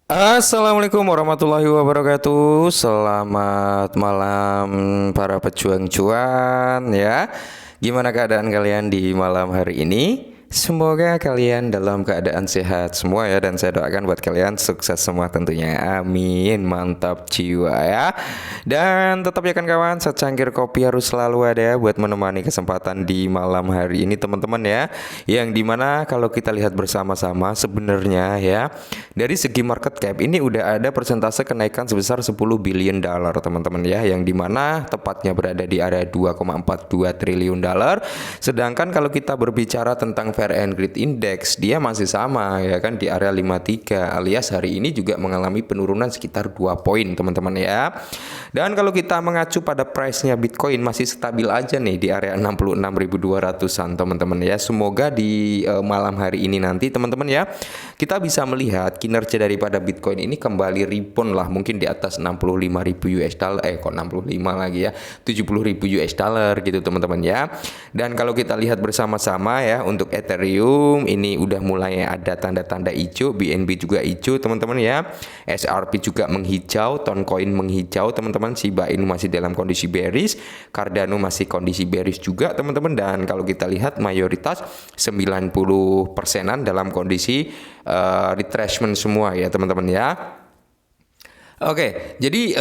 Assalamualaikum warahmatullahi wabarakatuh. Selamat malam para pejuang cuan ya. Gimana keadaan kalian di malam hari ini? Semoga kalian dalam keadaan sehat semua ya, dan saya doakan buat kalian sukses semua tentunya. Amin. Mantap jiwa ya. Dan tetap ya kan kawan, secangkir kopi harus selalu ada ya buat menemani kesempatan di malam hari ini teman-teman ya. Yang dimana kalau kita lihat bersama-sama sebenarnya ya, dari segi market cap ini udah ada persentase kenaikan sebesar 10 billion dollar teman-teman ya, yang dimana tepatnya berada di area 2,42 triliun dolar. Sedangkan kalau kita berbicara tentang Fair and Greed Index, dia masih sama ya kan di area 53, alias hari ini juga mengalami penurunan sekitar 2 poin teman-teman ya. Dan kalau kita mengacu pada price-nya Bitcoin masih stabil aja nih di area 66.200-an teman-teman ya. Semoga di malam hari ini nanti teman-teman ya, kita bisa melihat kinerja daripada Bitcoin ini kembali rebound lah, mungkin di atas 65.000 US dollar, kok 65 lagi ya, 70.000 US dollar gitu teman-teman ya. Dan kalau kita lihat bersama-sama ya, untuk Ethereum ini udah mulai ada tanda-tanda hijau, BNB juga hijau teman-teman ya, SRP juga menghijau, Toncoin menghijau teman-teman, Shiba Inu masih dalam kondisi bearish, Cardano masih kondisi bearish juga teman-teman. Dan kalau kita lihat mayoritas 90%-an dalam kondisi retracement semua ya teman-teman ya. Oke, jadi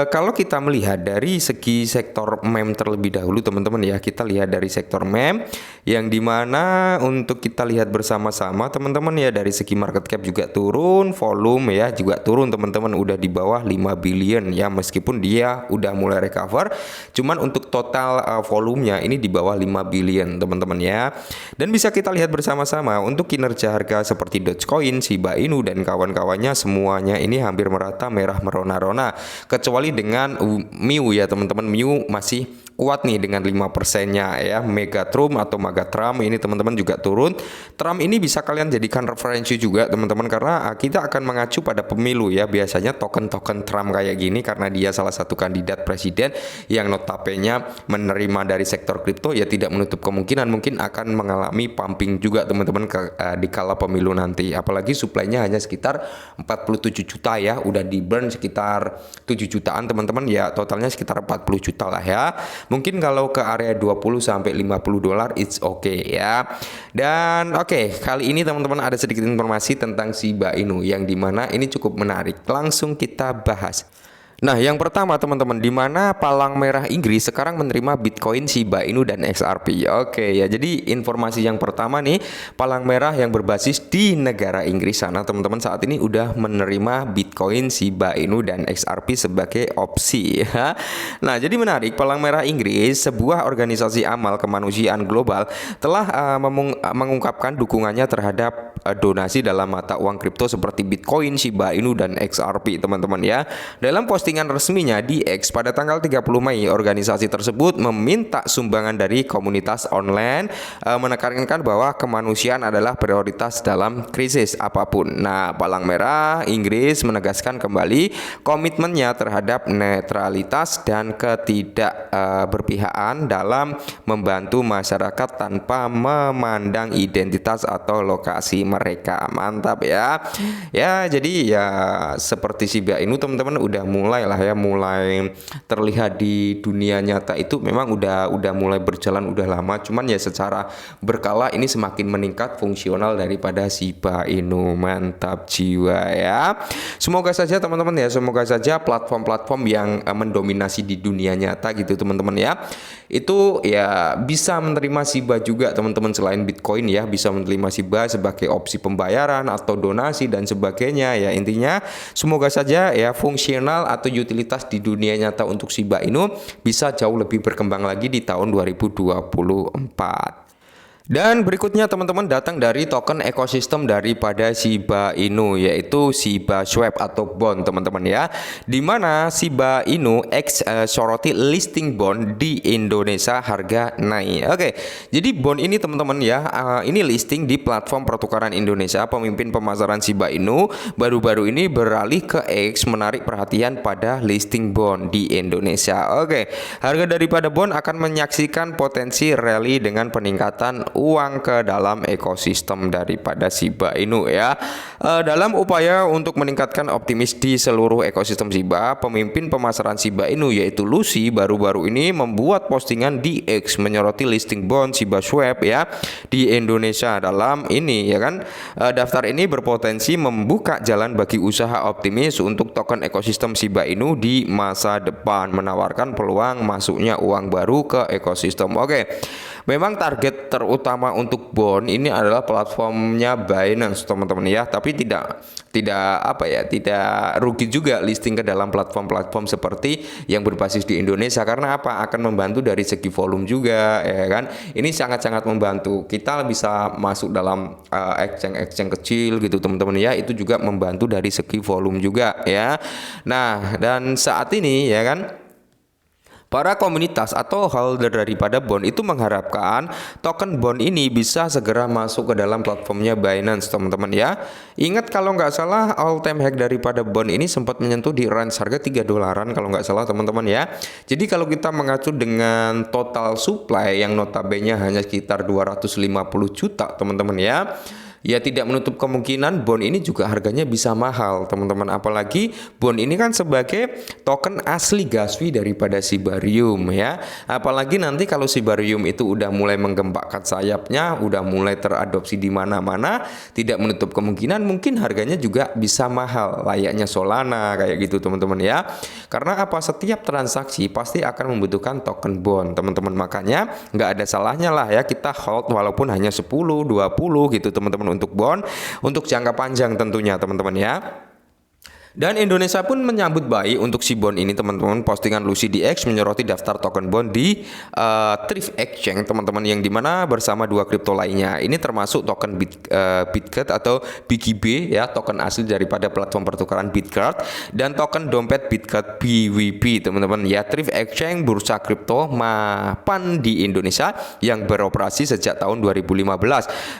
kalau kita melihat dari segi sektor meme terlebih dahulu teman-teman ya, kita lihat dari sektor meme yang dimana untuk kita lihat bersama-sama teman-teman ya, dari segi market cap juga turun, volume ya juga turun teman-teman, udah di bawah 5 billion ya, meskipun dia udah mulai recover, cuman untuk total volumenya ini di bawah 5 billion teman-teman ya. Dan bisa kita lihat bersama-sama untuk kinerja harga seperti Dogecoin, Shiba Inu dan kawan-kawannya, semuanya ini hampir merata merah merona-rona, kecuali dengan MIU ya teman-teman. MIU masih kuat nih dengan 5%-nya ya. Megatrum atau Megatrum ini teman-teman juga turun. Trump ini bisa kalian jadikan referensi juga teman-teman, karena kita akan mengacu pada pemilu ya. Biasanya token-token Trump kayak gini, karena dia salah satu kandidat presiden yang notabene menerima dari sektor kripto, ya tidak menutup kemungkinan mungkin akan mengalami pumping juga teman-teman di kala pemilu nanti. Apalagi supply-nya hanya sekitar 47 juta ya, udah di burn sekitar 7 jutaan teman-teman ya, totalnya sekitar 40 juta lah ya. Mungkin kalau ke area 20 sampai 50 dolar it's okay ya. Dan oke, kali ini teman-teman ada sedikit informasi tentang Shiba Inu yang dimana ini cukup menarik. Langsung kita bahas. Nah, yang pertama teman-teman, di mana palang merah Inggris sekarang menerima Bitcoin, Shiba Inu dan XRP. Oke ya, jadi informasi yang pertama nih, palang merah yang berbasis di negara Inggris sana teman-teman saat ini udah menerima Bitcoin, Shiba Inu dan XRP sebagai opsi ya. Nah, jadi menarik, palang merah Inggris, sebuah organisasi amal kemanusiaan global, telah mengungkapkan dukungannya terhadap donasi dalam mata uang kripto seperti Bitcoin, Shiba Inu dan XRP teman-teman ya. Dalam postingan resminya di X pada tanggal 30 Mei, organisasi tersebut meminta sumbangan dari komunitas online, menekankan bahwa kemanusiaan adalah prioritas dalam krisis apapun. Nah, palang merah Inggris menegaskan kembali komitmennya terhadap netralitas dan ketidakberpihakan dalam membantu masyarakat tanpa memandang identitas atau lokasi mereka. Mantap ya. Ya, jadi ya seperti Shiba Inu teman-teman udah mulai lah ya, mulai terlihat di dunia nyata itu memang udah mulai berjalan udah lama, cuman ya secara berkala ini semakin meningkat fungsional daripada Shiba Inu. Mantap jiwa ya. Semoga saja teman-teman ya, semoga saja platform-platform yang mendominasi di dunia nyata gitu teman-teman ya, itu ya bisa menerima Shiba juga teman-teman, selain Bitcoin ya, bisa menerima Shiba sebagai opsi pembayaran atau donasi dan sebagainya ya. Intinya semoga saja ya fungsional atau utilitas di dunia nyata untuk Shiba Inu bisa jauh lebih berkembang lagi di tahun 2024. Dan berikutnya teman-teman datang dari token ekosistem daripada Shiba Inu, yaitu Shiba Swap atau bond teman-teman ya, dimana Shiba Inu soroti listing bond di Indonesia harga naik. Oke, jadi bond ini teman-teman ya, ini listing di platform pertukaran Indonesia. Pemimpin pemasaran Shiba Inu baru-baru ini beralih ke X, menarik perhatian pada listing bond di Indonesia. Oke, harga daripada bond akan menyaksikan potensi rally dengan peningkatan uang ke dalam ekosistem daripada Shiba Inu ya. Dalam upaya untuk meningkatkan optimis di seluruh ekosistem Shiba, pemimpin pemasaran Shiba Inu yaitu Lucy baru-baru ini membuat postingan di X menyoroti listing bond Shiba Swap ya di Indonesia. Dalam ini ya kan, daftar ini berpotensi membuka jalan bagi usaha optimis untuk token ekosistem Shiba Inu di masa depan, menawarkan peluang masuknya uang baru ke ekosistem. Oke. Memang target terutama untuk bond ini adalah platformnya Binance teman-teman ya, tapi tidak rugi juga listing ke dalam platform-platform seperti yang berbasis di Indonesia. Karena apa? Akan membantu dari segi volume juga ya kan. Ini sangat-sangat membantu. Kita bisa masuk dalam exchange kecil gitu teman-teman ya. Itu juga membantu dari segi volume juga ya. Nah, dan saat ini ya kan, para komunitas atau holder daripada bond itu mengharapkan token bond ini bisa segera masuk ke dalam platformnya Binance teman-teman ya. Ingat kalau nggak salah all time high daripada bond ini sempat menyentuh di range harga $3 kalau nggak salah teman-teman ya. Jadi kalau kita mengacu dengan total supply yang notabene hanya sekitar 250 juta teman-teman ya tidak menutup kemungkinan bond ini juga harganya bisa mahal teman-teman. Apalagi bond ini kan sebagai token asli gaswi daripada Shibarium ya. Apalagi nanti kalau Shibarium itu udah mulai menggembakkan sayapnya, udah mulai teradopsi di mana-mana, tidak menutup kemungkinan mungkin harganya juga bisa mahal layaknya Solana kayak gitu teman-teman ya. Karena apa? Setiap transaksi pasti akan membutuhkan token bond teman-teman. Makanya nggak ada salahnya lah ya kita hold walaupun hanya 10, 20 gitu teman-teman untuk bond untuk jangka panjang tentunya teman-teman ya. Dan Indonesia pun menyambut baik untuk si bond ini teman-teman. Postingan Lucy di X menyoroti daftar token bond di Thrift Exchange teman-teman, yang dimana bersama dua kripto lainnya. Ini termasuk token Bitget atau BGB ya, token asli daripada platform pertukaran Bitcard, dan token dompet Bitget BWP teman-teman ya. Thrift Exchange bursa kripto mapan di Indonesia yang beroperasi sejak tahun 2015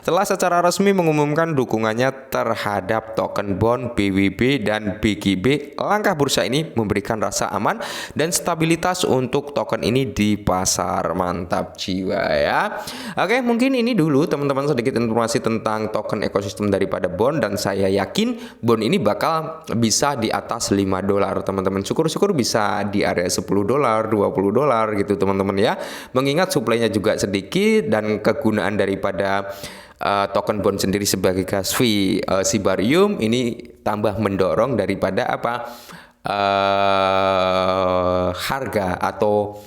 telah secara resmi mengumumkan dukungannya terhadap token bond BWP dan BGB. Langkah bursa ini memberikan rasa aman dan stabilitas untuk token ini di pasar. Mantap jiwa ya. Oke, mungkin ini dulu teman-teman sedikit informasi tentang token ekosistem daripada bond, dan saya yakin bond ini bakal bisa di atas $5 teman-teman. Syukur-syukur bisa di area $10, $20 gitu teman-teman ya. Mengingat suplainya juga sedikit dan kegunaan daripada token bond sendiri sebagai gas fee Shibarium ini tambah mendorong daripada harga atau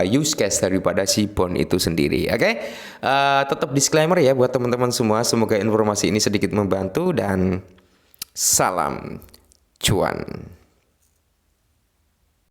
use case daripada si bond itu sendiri. Oke, tetap disclaimer ya buat teman-teman semua. Semoga informasi ini sedikit membantu dan salam cuan.